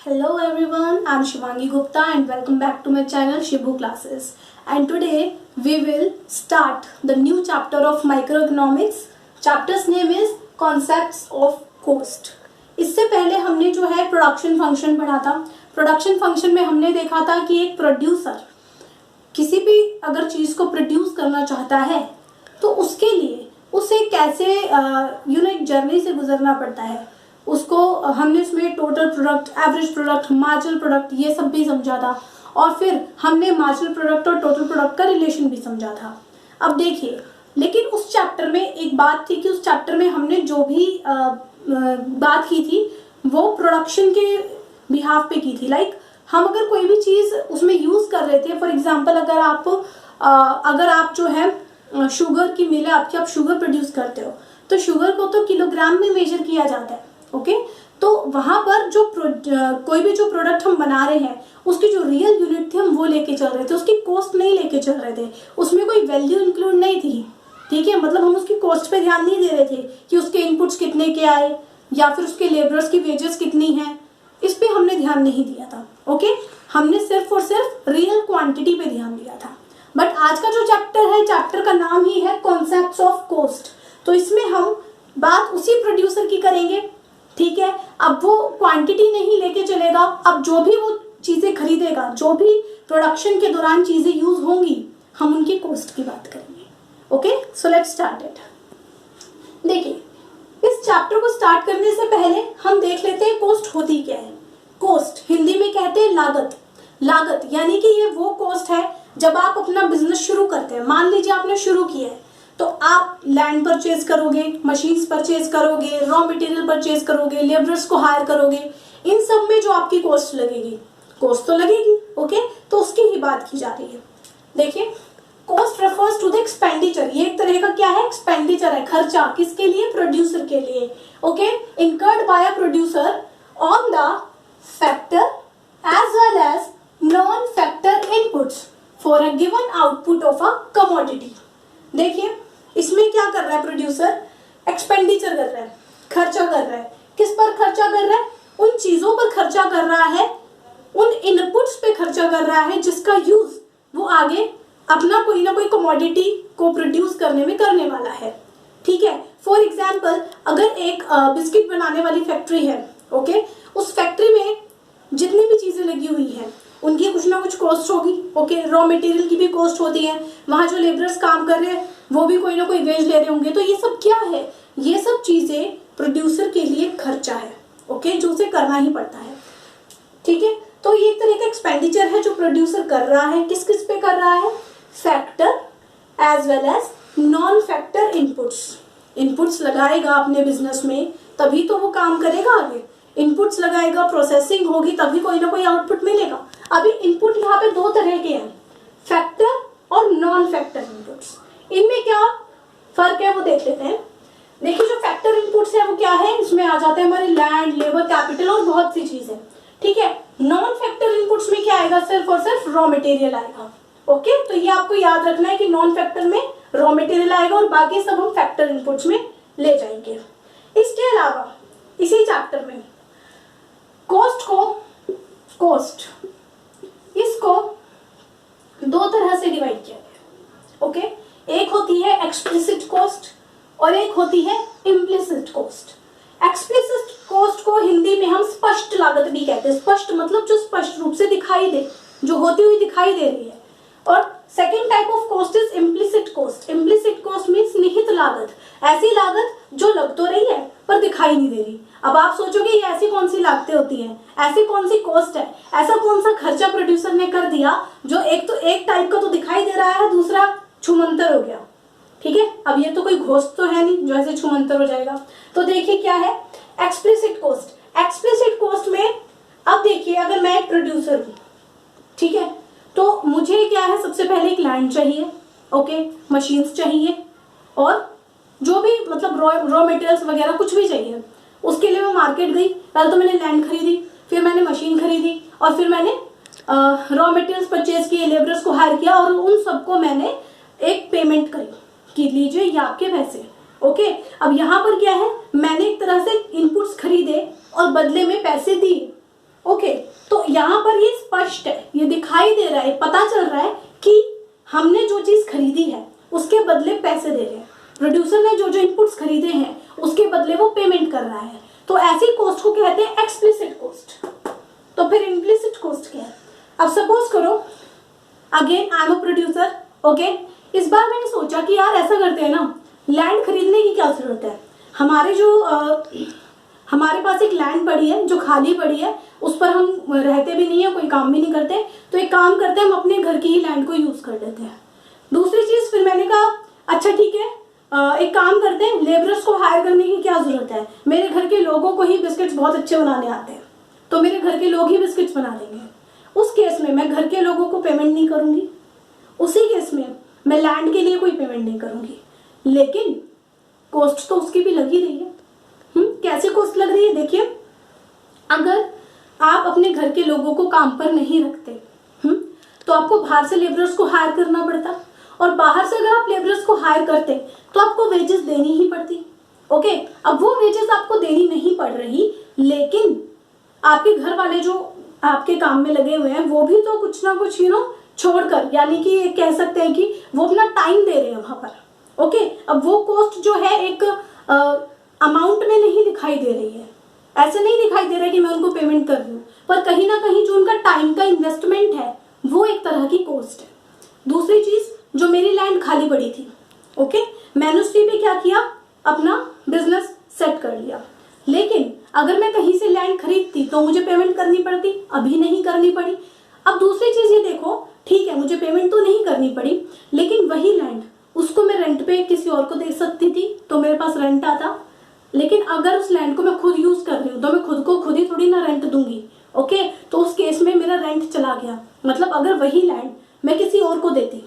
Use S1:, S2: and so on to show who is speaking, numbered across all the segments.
S1: Hello everyone, I'm Shivangi Gupta and welcome back to my channel Shibu Classes. And today we will start the new chapter of microeconomics. Chapter's name is Concepts of Cost. इससे पहले हमने जो है production function पढ़ा था. Production function में हमने देखा था कि एक प्रोड्यूसर किसी भी अगर चीज को प्रोड्यूस करना चाहता है तो उसके लिए उसे कैसे एक जर्नी से गुजरना पड़ता है. उसको हमने इसमें total product, average product, marginal product ये सब भी समझा था और फिर हमने मार्जिनल प्रोडक्ट और टोटल प्रोडक्ट का रिलेशन भी समझा था. अब देखिए, लेकिन उस चैप्टर में एक बात थी कि उस चैप्टर में हमने जो भी बात की थी वो प्रोडक्शन के बिहाफ पे की थी. हम अगर कोई भी चीज़ उसमें यूज़ कर रहे थे, फॉर एग्जांपल अगर आप जो है शुगर की मिल है आपकी, आप शुगर प्रोड्यूस करते हो तो शुगर को तो किलोग्राम में मेजर किया जाता है. ओके, तो वहां पर जो कोई भी जो प्रोडक्ट हम बना रहे हैं उसकी जो रियल यूनिट थी हम वो लेके चल रहे थे, उसकी कॉस्ट नहीं लेके चल रहे थे, उसमें कोई वैल्यू इंक्लूड नहीं थी. ठीक है, मतलब हम उसकी कॉस्ट पे ध्यान नहीं दे रहे थे कि उसके इनपुट्स कितने के आए या फिर उसके लेबरर्स की वेजेस कितनी हैं, इस पे हमने ध्यान नहीं दिया था. ओके, हमने सिर्फ और सिर्फ रियल क्वांटिटी पे ध्यान दिया था. बट आज का जो चैप्टर है, चैप्टर का नाम ही है कॉन्सेप्ट्स ऑफ कॉस्ट. तो इसमें हम बात उसी प्रोड्यूसर की करेंगे. ठीक है, अब वो क्वांटिटी नहीं लेके चलेगा, अब जो भी वो चीजें खरीदेगा, जो भी प्रोडक्शन के दौरान चीजें यूज होंगी, हम उनकी कॉस्ट की बात करेंगे. Okay, so let's start it. देखिए, इस चैप्टर को स्टार्ट करने से पहले हम देख लेते हैं कॉस्ट होती क्या है. कॉस्ट हिंदी में कहते हैं लागत. लागत यानी कि ये वो कॉस्ट है जब आप अपना बिजनेस शुरू करते हैं. मान लीजिए आपने शुरू किया है तो आप लैंड परचेज करोगे, मशीन्स परचेज करोगे, रॉ मटेरियल परचेज करोगे, लेबरर्स को हायर करोगे. इन सब में जो आपकी कॉस्ट लगेगी, कॉस्ट तो लगेगी. ओके, तो उसकी ही बात की जा रही है. देखिए, cost refers to the expenditure. ये एक तरह का क्या है, एक्सपेंडिचर है, खर्चा. किसके लिए? प्रोड्यूसर के लिए. Okay, incurred by a producer on the factor as well as non factor inputs for a given output of a commodity. देखिए, इसमें क्या कर रहा है प्रोड्यूसर? एक्सपेंडिचर कर रहा है, खर्चा कर रहा है. किस पर खर्चा कर रहा है? उन चीजों पर खर्चा कर रहा है, उन इनपुट्स पे खर्चा कर रहा है जिसका यूज वो आगे अपना कोई ना कोई कमोडिटी को प्रोड्यूस करने में करने वाला है. ठीक है, फॉर एग्जाम्पल अगर एक बिस्किट बनाने वाली फैक्ट्री है, ओके, उस फैक्ट्री में जितनी भी चीजें लगी हुई है उनकी कुछ ना कुछ कॉस्ट होगी. ओके, रॉ मटेरियल की भी कॉस्ट होती है, वहां जो लेबरर्स काम कर रहे हैं वो भी कोई ना कोई वेज ले रहे होंगे. तो ये सब क्या है? ये सब चीजें प्रोड्यूसर के लिए खर्चा है. ओके, जो उसे करना ही पड़ता है. ठीक है, तो ये एक तरह का एक्सपेंडिचर है जो प्रोड्यूसर कर रहा है. किस किस पे कर रहा है? Factor as well as non factor inputs. Inputs लगाएगा अपने बिजनेस में तभी तो वो काम करेगा आगे. इनपुट्स लगाएगा, प्रोसेसिंग होगी, तभी कोई ना कोई आउटपुट मिलेगा. अभी इनपुट यहाँ पे दो तरह के हैं, फैक्टर और नॉन फैक्टर इनपुट्स. इनमें क्या फर्क है वो देख लेते हैं. देखिए, जो फैक्टर इनपुट्स है वो क्या है, इसमें आ जाते हैं हमारे लैंड, लेबर, कैपिटल और बहुत सी चीजें. ठीक है, नॉन फैक्टर इनपुट्स में क्या आएगा? सिर्फ और सिर्फ रॉ मटेरियल आएगा. ओके, तो ये आपको याद रखना है कि नॉन फैक्टर में रॉ मटेरियल आएगा और बाकी सब हम फैक्टर इनपुट्स में ले जाएंगे. इसके अलावा इसी चैप्टर में इसको दो तरह से डिवाइड किया गया. ओके, एक होती है एक्सप्लिसिट कॉस्ट और एक होती है इम्प्लिसिट कॉस्ट. एक्सप्लिसिट कॉस्ट को हिंदी में हम स्पष्ट लागत भी कहते हैं. स्पष्ट मतलब जो स्पष्ट रूप से दिखाई दे, जो होती हुई दिखाई दे रही है. और second type of cost is implicit cost. Implicit cost means निहित लागत, ऐसी लागत जो लग तो रही है पर दिखाई नहीं दे रही. अब आप सोचोगे ये ऐसी कौन सी लागतें होती हैं, ऐसी कौन सी कॉस्ट है, ऐसा कौन सा खर्चा प्रोड्यूसर ने कर दिया जो एक टाइप का तो दिखाई दे रहा है, दूसरा छुमंतर हो गया. ठीक है, अब ये तो कोई घोस्ट तो है नहीं जो ऐसे छुमंतर हो जाएगा. तो देखिए क्या है एक्सप्लिसिट कॉस्ट. एक्सप्लिसिट कॉस्ट में अब देखिए, अगर मैं एक प्रोड्यूसर हूँ, ठीक है, तो मुझे क्या है, सबसे पहले एक लैंड चाहिए. ओके, मशीन्स चाहिए और जो भी मतलब रॉ मटेरियल्स वगैरह कुछ भी चाहिए. उसके लिए मैं मार्केट गई, पहले तो मैंने लैंड खरीदी, फिर मैंने मशीन खरीदी और फिर मैंने रॉ मटेरियल्स परचेज किए, लेबरर्स को हायर किया और उन सबको मैंने एक पेमेंट करी कि लीजिए ये आपके पैसे. ओके, अब यहाँ पर क्या है, मैंने एक तरह से इनपुट्स खरीदे और बदले में पैसे दिए. ओके, स्पष्ट है, ये दिखाई दे रहा है, पता चल रहा है कि हमने जो चीज खरीदी है उसके बदले पैसे दे रहे हैं, प्रोड्यूसर ने जो जो इनपुट्स खरीदे हैं उसके बदले वो पेमेंट कर रहा है, तो ऐसी कॉस्ट को कहते हैं एक्सप्लिसिट कॉस्ट। तो फिर इम्प्लिसिट कॉस्ट क्या है? अब सपोज करो again I am a producer, okay, इस बार मैंने सोचा कि यार ऐसा करते हैं ना, लैंड खरीदने की क्या जरूरत है, हमारे पास एक लैंड पड़ी है जो खाली पड़ी है, उस पर हम रहते भी नहीं है, कोई काम भी नहीं करते, तो एक काम करते हैं हम अपने घर की ही लैंड को यूज कर लेते हैं। दूसरी चीज फिर मैंने कहा अच्छा ठीक है, एक काम करते हैं, लेबरर्स को हायर करने की क्या जरूरत है, मेरे घर के लोगों को ही बिस्किट्स बहुत अच्छे बनाने आते हैं, तो मेरे घर के लोग ही बिस्किट्स बना देंगे। उस केस में मैं घर के लोगों को पेमेंट नहीं करूंगी, उसी केस में मैं लैंड के लिए कोई पेमेंट नहीं करूंगी, लेकिन कॉस्ट तो उसकी भी लगी रही है। कैसे कॉस्ट लग रही है? देखिए, अगर आप अपने घर के लोगों को काम पर नहीं रखते तो आपको बाहर से लेबरर्स को हायर करना पड़ता, और बाहर से अगर आप लेबरर्स को हायर करते तो आपको वेजेस देनी ही पड़ती। ओके, अब वो वेजेस आपको देनी नहीं पड़ रही, लेकिन आपके घर वाले जो आपके काम में लगे हुए हैं वो भी तो कुछ ना कुछ छोड़कर, यानी कि कह सकते हैं कि वो अपना टाइम दे रहे हैं वहां पर। ओके, अब वो कॉस्ट जो है एक अमाउंट में नहीं दिखाई दे रही है, ऐसे नहीं दिखाई दे रहा है कि मैं उनको पेमेंट कर रही हूँ, पर कहीं ना कहीं जो उनका टाइम का इन्वेस्टमेंट है वो एक तरह की कॉस्ट है। दूसरी चीज, जो मेरी लैंड खाली पड़ी थी, ओके, मैंने उस पे क्या किया, अपना बिजनेस सेट कर लिया, लेकिन अगर मैं कहीं से लैंड खरीदती तो मुझे पेमेंट करनी पड़ती, अभी नहीं करनी पड़ी। अब दूसरी चीज ये देखो, ठीक है मुझे पेमेंट तो नहीं करनी पड़ी, लेकिन वही लैंड उसको मैं रेंट पे किसी और को दे सकती थी तो मेरे पास रेंट आता, लेकिन अगर उस लैंड को मैं खुद यूज कर रही हूँ तो मैं खुद को खुद ही थोड़ी ना रेंट दूंगी। ओके, तो उस केस में मेरा रेंट चला गया, मतलब अगर वही लैंड मैं किसी और को देती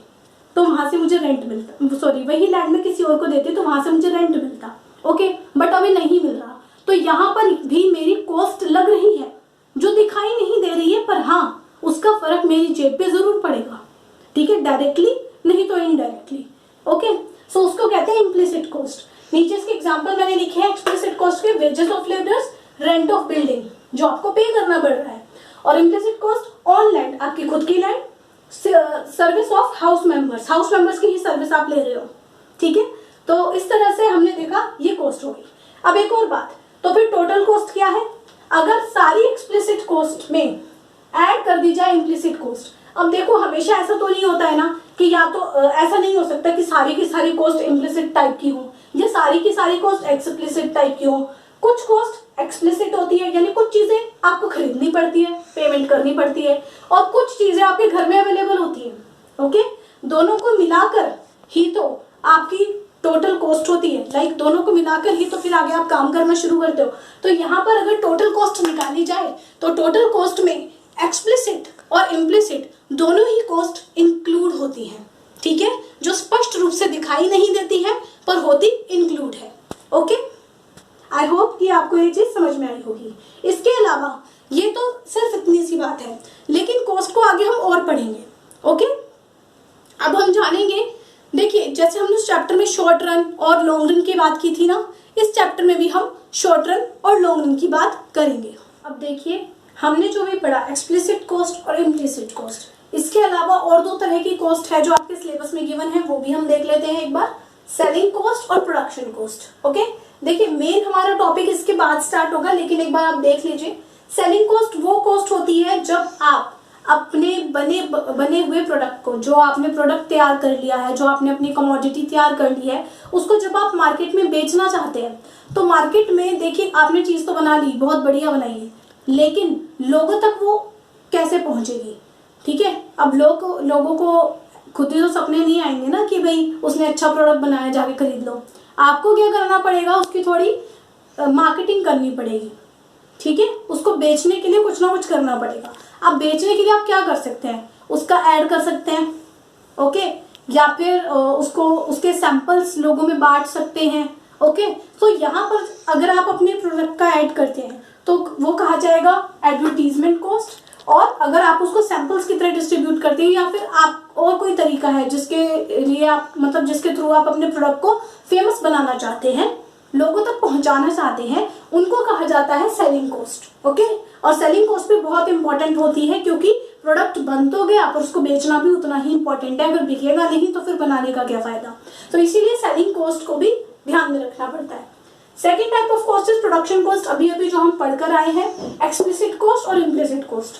S1: तो वहां से मुझे रेंट मिलता, सॉरी वही लैंड में किसी और को देती तो वहां से मुझे रेंट मिलता। ओके, बट अभी नहीं मिल रहा, तो यहाँ पर भी मेरी कॉस्ट लग रही है जो दिखाई नहीं दे रही है, पर हाँ उसका फर्क मेरी जेब पे जरूर पड़ेगा, ठीक है, डायरेक्टली नहीं तो इनडायरेक्टली। ओके, सो उसको कहते हैं इम्प्लिसिट कॉस्ट। नीचे इसके एग्जांपल मैंने लिखे हैं एक्सप्लिसिट कॉस्ट के, wages of labourers, rent of building जो आपको पे करना पड़ रहा है, और इम्प्लिसिट कॉस्ट ऑन लैंड, आपकी खुद की land, service of house members की ही सर्विस आप ले रहे हो, ठीक है। तो इस तरह से हमने देखा ये कॉस्ट होगी। अब एक और बात, तो फिर टोटल कॉस्ट क्या है? अगर सारी एक्सप्लिसिट कॉस्ट में ऐड कर दी जाए इम्प्लिसिट कॉस्ट, अब देखो हमेशा ऐसा तो नहीं होता है ना कि या तो ऐसा नहीं हो सकता कि सारी की सारी कॉस्ट इम्प्लिसिट टाइप की हो या सारी की सारी कॉस्ट एक्सप्लिसिट टाइप की हो। कुछ कॉस्ट एक्सप्लिसिट होती है, यानी कुछ चीजें आपको खरीदनी पड़ती है, पेमेंट करनी पड़ती है, और कुछ चीजें आपके घर में अवेलेबल होती है। ओके, दोनों को मिलाकर ही तो आपकी टोटल कॉस्ट होती है, लाइक दोनों को मिलाकर ही तो फिर आगे आप काम करना शुरू करते हो। तो यहाँ पर अगर टोटल कॉस्ट निकाली जाए तो टोटल कॉस्ट में एक्सप्लिसिट और इम्प्लिसिट दोनों ही कॉस्ट इंक्लूड होती हैं, ठीक है, जो स्पष्ट रूप से दिखाई नहीं देती है पर होती इंक्लूड है। ओके, आई होप कि आपको ये चीज समझ में आई होगी। इसके अलावा ये तो सिर्फ इतनी सी बात है, लेकिन कॉस्ट को आगे हम और पढ़ेंगे। ओके, अब हम जानेंगे, देखिए जैसे हमने उस चैप्टर में शॉर्ट रन और लॉन्ग रन की बात की थी ना, इस चैप्टर में भी हम शॉर्ट रन और लॉन्ग रन की बात करेंगे। अब देखिए हमने जो भी पढ़ा एक्सप्लिसिट कॉस्ट और इम्प्लिसिट कॉस्ट, इसके अलावा और दो तरह की कॉस्ट है जो आपके सिलेबस में गिवन है, वो भी हम देख लेते हैं एक बार, सेलिंग कॉस्ट और प्रोडक्शन कॉस्ट। ओके, देखिए मेन हमारा टॉपिक इसके बाद स्टार्ट होगा, लेकिन एक बार आप देख लीजिए। सेलिंग कॉस्ट वो कॉस्ट होती है जब आप अपने बने हुए प्रोडक्ट को, जो आपने प्रोडक्ट तैयार कर लिया है, जो आपने अपनी कमोडिटी तैयार कर ली है, उसको जब आप मार्केट में बेचना चाहते हैं, तो मार्केट में देखिए आपने चीज तो बना ली, बहुत बढ़िया बनाई है, लेकिन लोगों तक वो कैसे पहुंचेगी? ठीक है, अब लोगों को खुद ही तो सपने नहीं आएंगे ना कि भाई उसने अच्छा प्रोडक्ट बनाया जाके खरीद लो। आपको क्या करना पड़ेगा, उसकी थोड़ी मार्केटिंग करनी पड़ेगी, ठीक है, उसको बेचने के लिए कुछ ना कुछ करना पड़ेगा। अब बेचने के लिए आप क्या कर सकते हैं, उसका ऐड कर सकते हैं, ओके, या फिर उसको उसके सैंपल्स लोगों में बांट सकते हैं। ओके, तो यहाँ पर अगर आप अपने प्रोडक्ट का ऐड करते हैं तो वो कहा जाएगा एडवर्टीजमेंट कॉस्ट, और अगर आप उसको सैंपल्स की तरह डिस्ट्रीब्यूट करते हैं या फिर आप और कोई तरीका है जिसके लिए आप मतलब जिसके थ्रू आप अपने प्रोडक्ट को फेमस बनाना चाहते हैं, लोगों तक पहुंचाना चाहते हैं, उनको कहा जाता है सेलिंग कॉस्ट। ओके, और सेलिंग कॉस्ट भी बहुत इंपॉर्टेंट होती है, क्योंकि प्रोडक्ट बन तो गया पर उसको बेचना भी उतना ही इंपॉर्टेंट है। अगर बिकेगा नहीं तो फिर बनाने का क्या फायदा। तो इसीलिए सेलिंग कॉस्ट को भी ध्यान में रखना पड़ता है। Second type of cost is production cost. अभी अभी जो हम पढ़कर आए हैं, एक्सप्लिसिट कॉस्ट और इम्प्लिसिट कॉस्ट,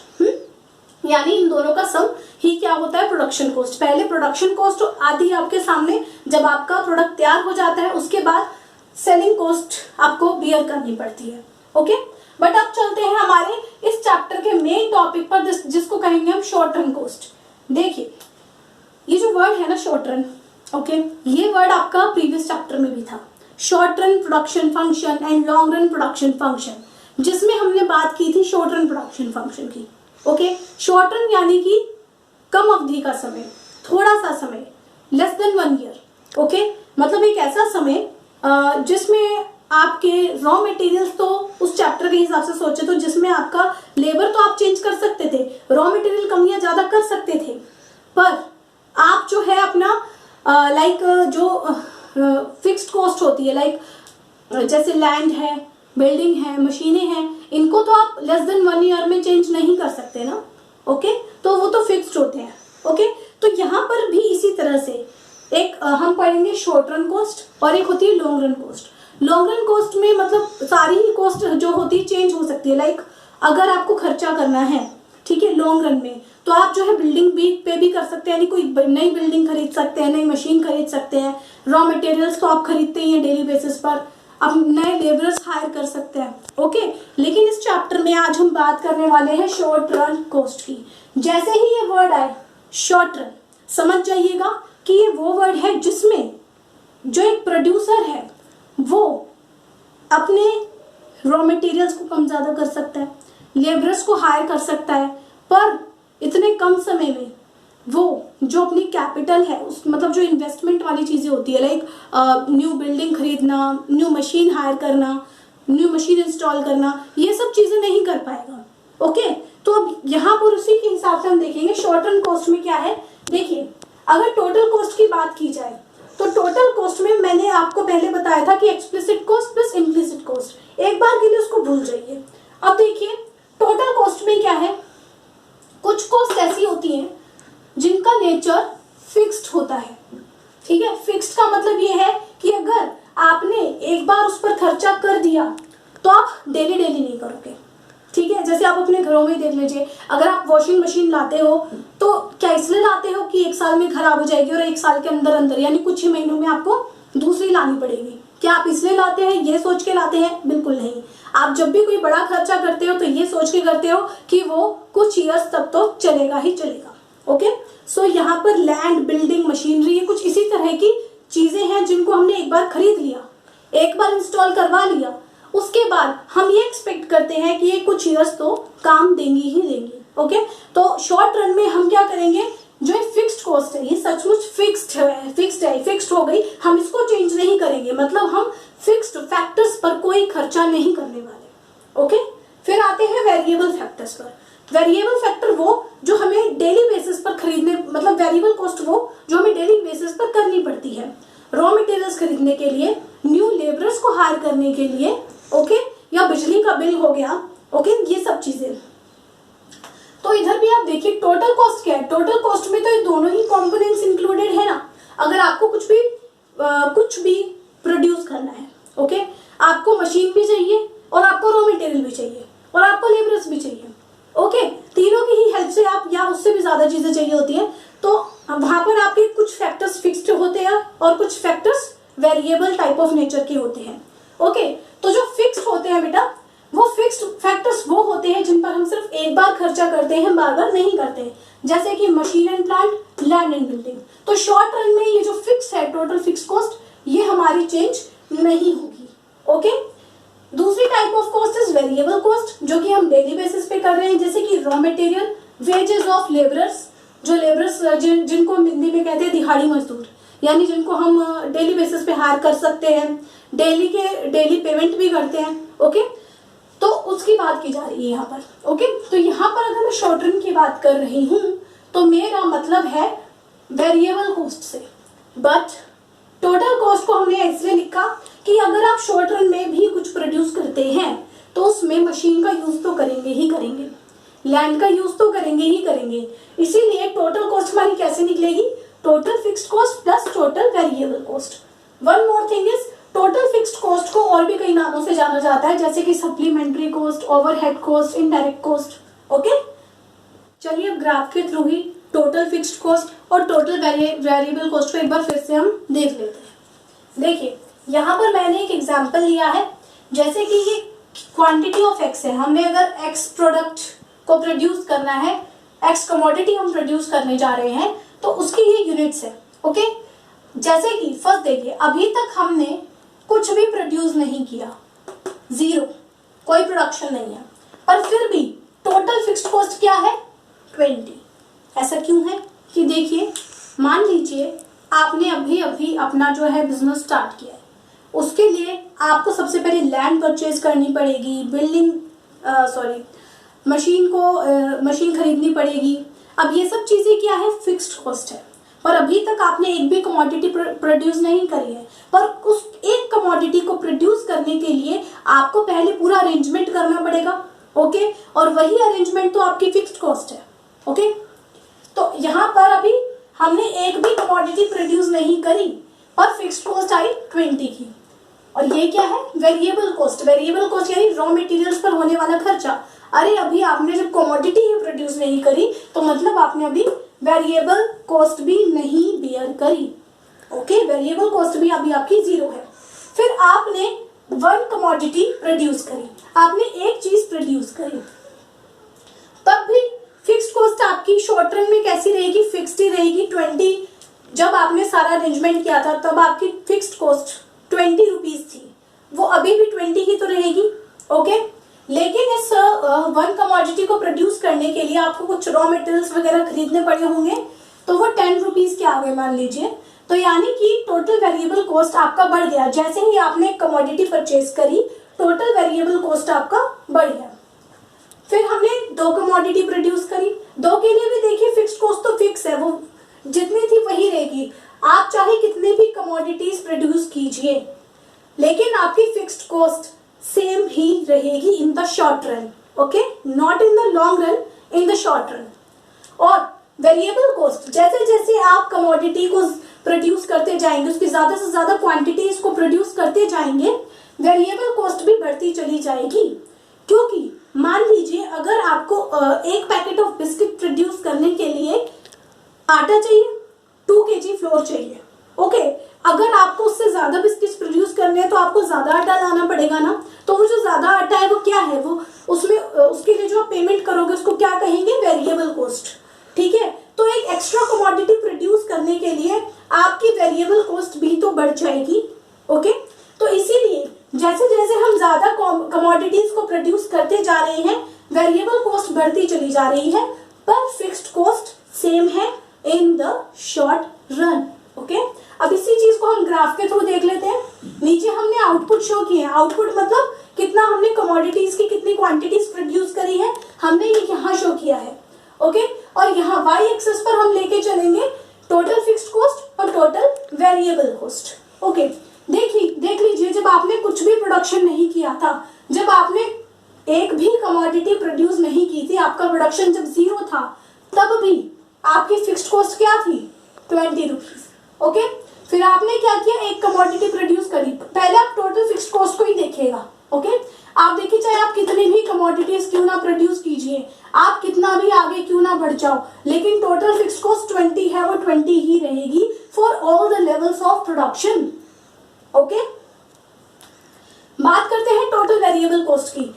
S1: यानी इन दोनों का सम ही क्या होता है, प्रोडक्शन कॉस्ट। पहले प्रोडक्शन कॉस्ट आती है आपके सामने जब आपका प्रोडक्ट तैयार हो जाता है, उसके बाद सेलिंग कॉस्ट आपको बियर करनी पड़ती है। ओके, बट अब चलते हैं हमारे इस चैप्टर के मेन टॉपिक पर, जिसको कहेंगे हम शॉर्ट रन कॉस्ट। देखिए ये जो वर्ड है ना शॉर्ट रन, ओके, ये वर्ड आपका प्रीवियस चैप्टर में भी था। Short run production function and long run production function, जिसमें हमने बात की थी शॉर्ट रन प्रोडक्शन फंक्शन की। ओके, शॉर्ट रन यानी कि कम अवधि का समय, थोड़ा सा समय, लेस देन 1 ईयर। ओके, मतलब एक ऐसा समय जिसमें आपके रॉ मटेरियल्स, तो उस चैप्टर के हिसाब से सोचे तो जिसमें आपका लेबर तो आप चेंज कर सकते थे, रॉ मटेरियल कमियां ज्यादा कर सकते थे, पर आप जो है अपना जो फिक्स्ड कॉस्ट होती है, जैसे लैंड है, बिल्डिंग है, मशीनें हैं, इनको तो आप लेस देन 1 ईयर में चेंज नहीं कर सकते ना। ओके, तो वो तो फिक्स्ड होते हैं। ओके, तो यहाँ पर भी इसी तरह से एक हम पढ़ेंगे शॉर्ट रन कॉस्ट और एक होती है long run cost. Long run cost में मतलब सारी ही कॉस्ट जो होती है चेंज हो सकती है। अगर आपको खर्चा करना है, ठीक है, लॉन्ग रन में, तो आप जो है बिल्डिंग भी पे भी कर सकते हैं, यानी कोई नई बिल्डिंग खरीद सकते हैं, नई मशीन खरीद सकते हैं, रॉ मटेरियल्स तो आप खरीदते ही हैं डेली बेसिस पर, आप नए लेबरर्स हायर कर सकते हैं। ओके, लेकिन इस चैप्टर में आज हम बात करने वाले हैं शॉर्ट रन कॉस्ट की। जैसे ही ये वर्ड आए शॉर्ट रन, समझ जाइएगा कि ये वो वर्ड है जिसमें जो एक प्रोड्यूसर है वो अपने रॉ मटेरियल्स को कम ज़्यादा कर सकता है, लेबरर्स को हायर कर सकता है, पर इतने कम समय में वो जो अपनी कैपिटल है, उस मतलब जो इन्वेस्टमेंट वाली चीज़ें होती है, न्यू बिल्डिंग खरीदना, न्यू मशीन हायर करना, न्यू मशीन इंस्टॉल करना, ये सब चीज़ें नहीं कर पाएगा। ओके, तो अब यहाँ पर उसी के हिसाब से हम देखेंगे शॉर्ट रन कॉस्ट में क्या है। देखिए, अगर टोटल कॉस्ट की बात की जाए तो टोटल कॉस्ट में मैंने आपको पहले बताया था कि explicit cost plus implicit cost, एक बार के लिए उसको भूल जाइए। अब देखिए टोटल कॉस्ट में क्या है, कुछ कॉस्ट ऐसी होती हैं जिनका नेचर फिक्स्ड होता है। ठीक है, फिक्स्ड का मतलब ये है कि अगर आपने एक बार उस पर खर्चा कर दिया तो आप डेली डेली नहीं करोगे। ठीक है, जैसे आप अपने घरों में ही देख लीजिए, अगर आप वॉशिंग मशीन लाते हो तो क्या इसलिए लाते हो कि 1 साल में खराब हो जाएगी और 1 साल के अंदर अंदर यानी कुछ ही महीनों में आपको दूसरी लानी पड़ेगी? क्या आप इसलिए लाते हैं, ये सोच के लाते हैं? बिल्कुल नहीं। आप जब भी कोई बड़ा खर्चा करते हो तो ये सोच के करते हो कि वो कुछ ईयर्स तक तो चलेगा ही चलेगा। ओके, सो यहाँ पर लैंड, बिल्डिंग, मशीनरी, ये कुछ इसी तरह की चीजें हैं जिनको हमने एक बार खरीद लिया, एक बार इंस्टॉल करवा लिया, उसके बाद हम ये एक्सपेक्ट करते हैं कि ये कुछ ईयर्स तो काम देंगी ही देंगी। ओके, तो शॉर्ट रन में हम क्या करेंगे, जो फिक्स्ड कॉस्ट है ये सचमुच फिक्स्ड हो गई, हम इसको चेंज नहीं करेंगे, मतलब हम फिक्स्ड फैक्टर्स पर कोई खर्चा नहीं करने वाले। ओके, फिर आते हैं वेरिएबल फैक्टर्स पर। वेरिएबल फैक्टर वो जो हमें डेली बेसिस पर खरीदने, मतलब वेरिएबल कॉस्ट वो जो हमें डेली बेसिस पर करनी पड़ती है, रॉ मटेरियल्स खरीदने के लिए, न्यू लेबरर्स को हायर करने के लिए, ओके, या बिजली का बिल हो गया, ओके, ये सब चीजें। तो इधर भी आप देखिए टोटल कॉस्ट क्या है, टोटल कॉस्ट में तो ये दोनों ही कंपोनेंट्स इंक्लूडेड है ना। अगर आपको कुछ भी प्रोड्यूस करना है, ओके, आपको मशीन भी चाहिए और आपको रॉ मटेरियल भी चाहिए और आपको लेबरर्स भी चाहिए। ओके, तीनों की ही हेल्प से आप या उससे भी ज्यादा चीजें चाहिए होती हैं, तो वहां पर आपके कुछ फैक्टर्स फिक्स्ड होते हैं और कुछ factors variable type of nature के होते हैं। ओके, तो जो फिक्स्ड होते हैं बेटा, वो फिक्स्ड फैक्टर्स वो होते हैं जिन पर हम सिर्फ एक बार खर्चा करते हैं, बार बार नहीं करते, जैसे कि machine and plant, land and building. तो शॉर्ट रन में ये जो फिक्स है टोटल फिक्स कॉस्ट, ये हमारी चेंज नहीं होगी। ओके, दूसरी type of cost is variable cost, जो कि हम डेली बेसिस पे कर रहे हैं, जैसे कि raw material, wages of labourers, जो लेबरर्स जिनको हम हिंदी में कहते हैं दिहाड़ी मजदूर, यानी जिनको हम डेली बेसिस पे हायर कर सकते हैं, डेली पेमेंट भी करते हैं। ओके, तो उसकी बात की जा रही है यहाँ पर। ओके, तो यहाँ पर अगर मैं शॉर्ट रन की बात कर रही हूँ तो मेरा मतलब है वेरिएबल कॉस्ट से, बट टोटल कॉस्ट को हमने इसलिए लिखा कि अगर आप शॉर्ट रन में भी कुछ प्रोड्यूस करते हैं तो उसमें मशीन का यूज तो करेंगे ही करेंगे, लैंड का यूज तो करेंगे ही करेंगे। इसीलिए टोटल कॉस्ट हमारी कैसे निकलेगी, total fixed cost plus total variable cost. One more thing is, total fixed cost को और भी कई नामों से जाना जाता है, जैसे कि supplementary cost, overhead cost, indirect cost. Okay, चलिए अब ग्राफ के थ्रू ही टोटल फिक्स्ड कॉस्ट और टोटल वेरिएबल कॉस्ट को एक बार फिर से हम देख लेते हैं। देखिए यहाँ पर मैंने एक एग्जांपल लिया है, जैसे कि ये क्वांटिटी ऑफ एक्स है, हमने अगर एक्स प्रोडक्ट को प्रोड्यूस करना है, एक्स कमोडिटी हम प्रोड्यूस करने जा रहे हैं, तो उसकी ये यूनिट्स है। ओके, जैसे कि फर्स्ट देखिए, अभी तक हमने कुछ भी प्रोड्यूस नहीं किया, जीरो, कोई प्रोडक्शन नहीं है, पर फिर भी टोटल फिक्स्ड कॉस्ट क्या है, 20। ऐसा क्यों है कि देखिए, मान लीजिए आपने अभी अभी अपना जो है बिजनेस स्टार्ट किया है, उसके लिए आपको सबसे पहले लैंड परचेज करनी पड़ेगी, मशीन खरीदनी पड़ेगी। अब ये सब चीजें क्या है, फिक्स्ड कॉस्ट है, पर अभी तक आपने एक भी कमोडिटी प्रोड्यूस नहीं करी है, पर उस एक कमोडिटी को प्रोड्यूस करने के लिए आपको पहले पूरा अरेंजमेंट करना पड़ेगा। ओके, और वही अरेंजमेंट तो आपकी फिक्स्ड कॉस्ट है। ओके, तो यहाँ पर अभी हमने एक भी कमोडिटी प्रोड्यूस नहीं करी, पर फिक्स्ड कॉस्ट आई 20 की। और ये क्या है, वेरिएबल कॉस्ट। वेरिएबल कॉस्ट यानी रॉ मटेरियल्स पर होने वाला खर्चा। अरे अभी आपने जब कमोडिटी ही प्रोड्यूस नहीं करी, तो मतलब आपने अभी वेरिएबल कॉस्ट भी नहीं बियर करी। ओके, वेरिएबल कॉस्ट भी अभी आपकी जीरो है। फिर आपने वन कमोडिटी प्रोड्यूस करी, आपने एक चीज प्रोड्यूस करी, तब भी फिक्स्ड कॉस्ट आपकी शॉर्ट रन में कैसी रहेगी, फिक्स्ड ही रहेगी, 20। जब आपने सारा अरेंजमेंट किया था तब आपकी फिक्स्ड कॉस्ट 20 रुपीज थी, वो अभी भी 20 ही तो रहेगी। ओके, लेकिन इस वन कमोडिटी को प्रोड्यूस करने के लिए आपको कुछ रॉ मटेरियल्स वगैरह खरीदने पड़े होंगे, तो वो 10 रुपीज के आ गए मान लीजिए। तो यानी कि टोटल वेरिएबल कॉस्ट आपका बढ़ गया। जैसे ही आपने कमोडिटी परचेज करी, टोटल वेरिएबल कॉस्ट आपका बढ़ गया। फिर हमने दो कमोडिटी प्रोड्यूस करी, दो के लिए भी देखिए फिक्स्ड कॉस्ट तो फिक्स है, वो जितनी थी वही रहेगी। आप चाहे कितनी भी कमोडिटीज प्रोड्यूस कीजिए, लेकिन आपकी फिक्स्ड कॉस्ट सेम ही रहेगी in the short run. Okay, not in the long run, in the short run. और वेरिएबल कॉस्ट, जैसे जैसे आप कमोडिटी को प्रोड्यूस करते जाएंगे, उसकी ज्यादा से ज्यादा क्वांटिटीज को प्रोड्यूस करते जाएंगे, वेरिएबल कॉस्ट भी बढ़ती चली जाएगी। क्योंकि मान लीजिए अगर आपको एक पैकेट ऑफ बिस्किट प्रोड्यूस करने के लिए आटा चाहिए, 2 kg फ्लोर चाहिए। ओके, अगर आपको उससे ज्यादा बिस्किट्स प्रोड्यूस करने हैं तो आपको ज्यादा आटा लाना पड़ेगा ना। तो वो जो ज्यादा आटा है वो क्या है, वो उसमें उसके लिए जो पेमेंट करोगे उसको क्या कहेंगे, वेरिएबल कॉस्ट। ठीक है, तो एक एक्स्ट्रा कमोडिटी प्रोड्यूस करने के लिए आपकी वेरिएबल कॉस्ट भी तो बढ़ जाएगी। ओके, तो इसीलिए जैसे जैसे हम ज्यादा कमोडिटीज को प्रोड्यूस करते जा रहे हैं, वेरिएबल कॉस्ट बढ़ती चली जा रही है, पर फिक्स्ड कॉस्ट सेम है in the short run. Okay, अब इसी चीज को हम ग्राफ के थ्रू देख लेते हैं। नीचे हमने आउटपुट शो किए हैं, आउटपुट मतलब कितना हमने कमोडिटीज की कितनी क्वांटिटीज प्रोड्यूस करी है, हमने ये यहाँ शो किया है। ओके, और यहाँ वाई एक्सिस पर हम लेके चलेंगे टोटल फिक्स्ड कॉस्ट और टोटल वेरिएबल कॉस्ट। ओके, देख लीजिए, जब आपने कुछ भी प्रोडक्शन नहीं किया था, जब आपने एक भी कमोडिटी प्रोड्यूस नहीं की थी, आपका प्रोडक्शन जब जीरो था, तब भी आपकी फिक्स्ड कॉस्ट क्या थी, 20 रुपीज। ओके, फिर आपने क्या किया, एक कमोडिटी प्रोड्यूस करी, पहले आप टोटल फिक्स्ड कॉस्ट को ही देखिएगा। ओके, आप देखिए चाहे आप कितनी भी कमोडिटीज क्यों ना प्रोड्यूस कीजिए, आप कितना भी आगे क्यों ना बढ़ जाओ, लेकिन टोटल फिक्स्ड कॉस्ट 20 है, वो 20 ही रहेगी for all the levels of production. Okay, बात करते हैं टोटल वेरिएबल कॉस्ट की।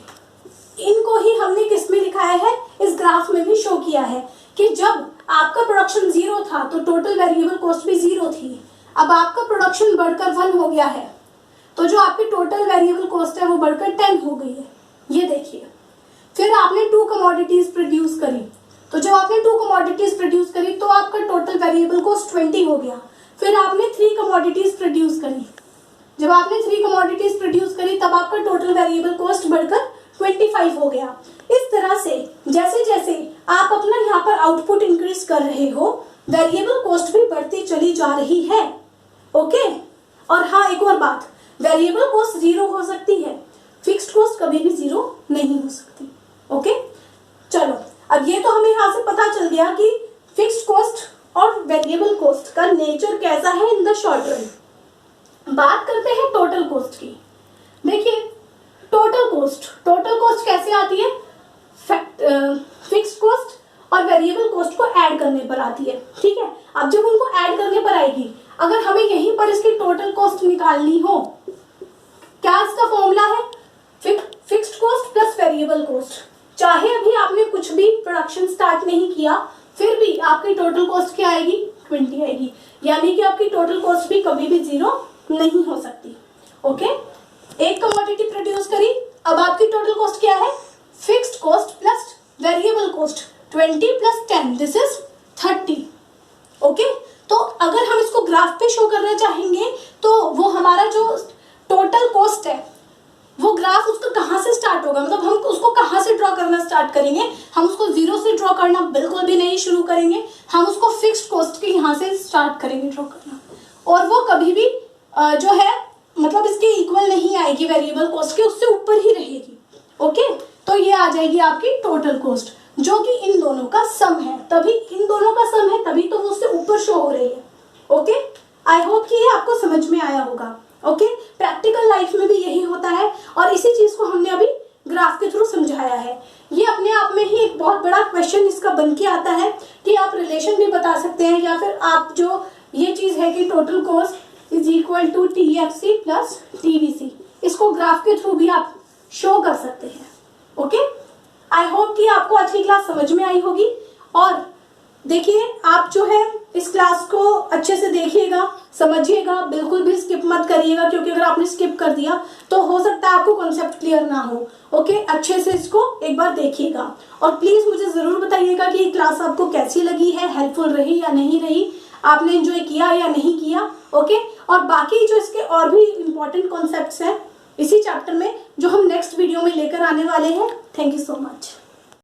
S1: इनको ही हमने किस में दिखाया है, इस ग्राफ में भी शो किया है कि जब आपका प्रोडक्शन जीरो था तो टोटल वेरिएबल कॉस्ट भी जीरो थी। अब आपका प्रोडक्शन बढ़कर 1 हो गया है, तो जो आपकी टोटल वेरिएबल कॉस्ट है वो बढ़कर 10 हो गई है। ये देखिए, फिर आपने 2 कमोडिटीज प्रोड्यूस करी, तो जब आपने 2 कमोडिटीज प्रोड्यूस करी तो आपका टोटल वेरिएबल कॉस्ट 20 हो गया। फिर आपने 3 कमोडिटीज प्रोड्यूस करी, जब आपने 3 कमोडिटीज प्रोड्यूस करी तब आपका टोटल वेरिएबल कॉस्ट बढ़कर 25 हो गया। इस तरह से जैसे जैसे आप अपना यहाँ पर आउटपुट इंक्रीज कर रहे हो, वेरिएबल कॉस्ट भी बढ़ती चली जा रही है। ओके, और हाँ एक और बात, वेरिएबल कॉस्ट जीरो हो सकती है, फिक्स्ड कॉस्ट कभी भी जीरो नहीं हो सकती। ओके, चलो अब ये तो हमें यहाँ से पता चल गया कि फिक्स्ड कॉस्ट और वेरिएबल कॉस्ट का नेचर कैसा है इन द शॉर्ट रन। बात करते हैं टोटल कॉस्ट की। देखिए टोटल कॉस्ट कैसे आती है, फिक्स्ड कॉस्ट और वेरिएबल कॉस्ट को ऐड करने पर आती है। ठीक है, अब जब उनको ऐड करने पर आएगी, अगर हमें यहीं पर इसकी टोटल कॉस्ट निकालनी हो, क्या इसका फॉर्मूला है, fixed cost plus variable cost. चाहे अभी आपने कुछ भी प्रोडक्शन स्टार्ट नहीं किया, फिर भी आपकी टोटल कॉस्ट क्या आएगी, 20 आएगी। यानी कि आपकी टोटल कॉस्ट भी कभी भी जीरो नहीं हो सकती। ओके, एक कमोडिटी प्रोड्यूस करी, अब आपकी टोटल कॉस्ट क्या है, fixed cost plus variable cost 20 plus 10 this is 30। Okay, तो अगर हम इसको ग्राफ पे शो करना चाहेंगे तो वो हमारा जो टोटल कॉस्ट है वो ग्राफ उसका कहाँ से स्टार्ट होगा, मतलब हम उसको कहाँ से ड्रॉ करना स्टार्ट करेंगे। हम उसको जीरो से ड्रॉ करना बिल्कुल भी नहीं शुरू करेंगे, हम उसको फिक्स्ड कॉस्ट के यहाँ से स्टार्ट करेंगे ड्रॉ करना, और वो कभी भी जो है मतलब इसके इक्वल नहीं आएगी वेरिएबल कॉस्ट के, उससे ऊपर ही रहेगी। ओके, तो ये आ जाएगी आपकी टोटल कॉस्ट जो कि इन दोनों का सम है, तभी इन दोनों का सम है, तभी तो वो उससे ऊपर शो हो रही है। ओके, आई होप कि ये आपको समझ में आया होगा। ओके, प्रैक्टिकल लाइफ में भी यही होता है और इसी चीज को हमने अभी ग्राफ के थ्रू समझाया है। ये अपने आप में ही एक बहुत बड़ा क्वेश्चन इसका बन के आता है कि आप रिलेशन भी बता सकते हैं, या फिर आप जो ये चीज है कि total cost is equal to TFC plus TVC, इसको ग्राफ के थ्रू भी आप शो कर सकते हैं। ओके, आई होप कि आपको आज की क्लास समझ में आई होगी। और देखिए आप जो है इस क्लास को अच्छे से देखिएगा, समझिएगा, बिल्कुल भी स्किप मत करिएगा, क्योंकि अगर आपने स्किप कर दिया तो हो सकता है आपको कॉन्सेप्ट क्लियर ना हो। ओके, अच्छे से इसको एक बार देखिएगा और प्लीज मुझे जरूर बताइएगा कि ये क्लास आपको कैसी लगी है, हेल्पफुल रही या नहीं रही, आपने एंजॉय किया या नहीं किया। ओके, और बाकी जो इसके और भी इम्पोर्टेंट कॉन्सेप्ट्स हैं इसी चैप्टर में जो हम नेक्स्ट वीडियो में लेकर आने वाले हैं। Thank you so much.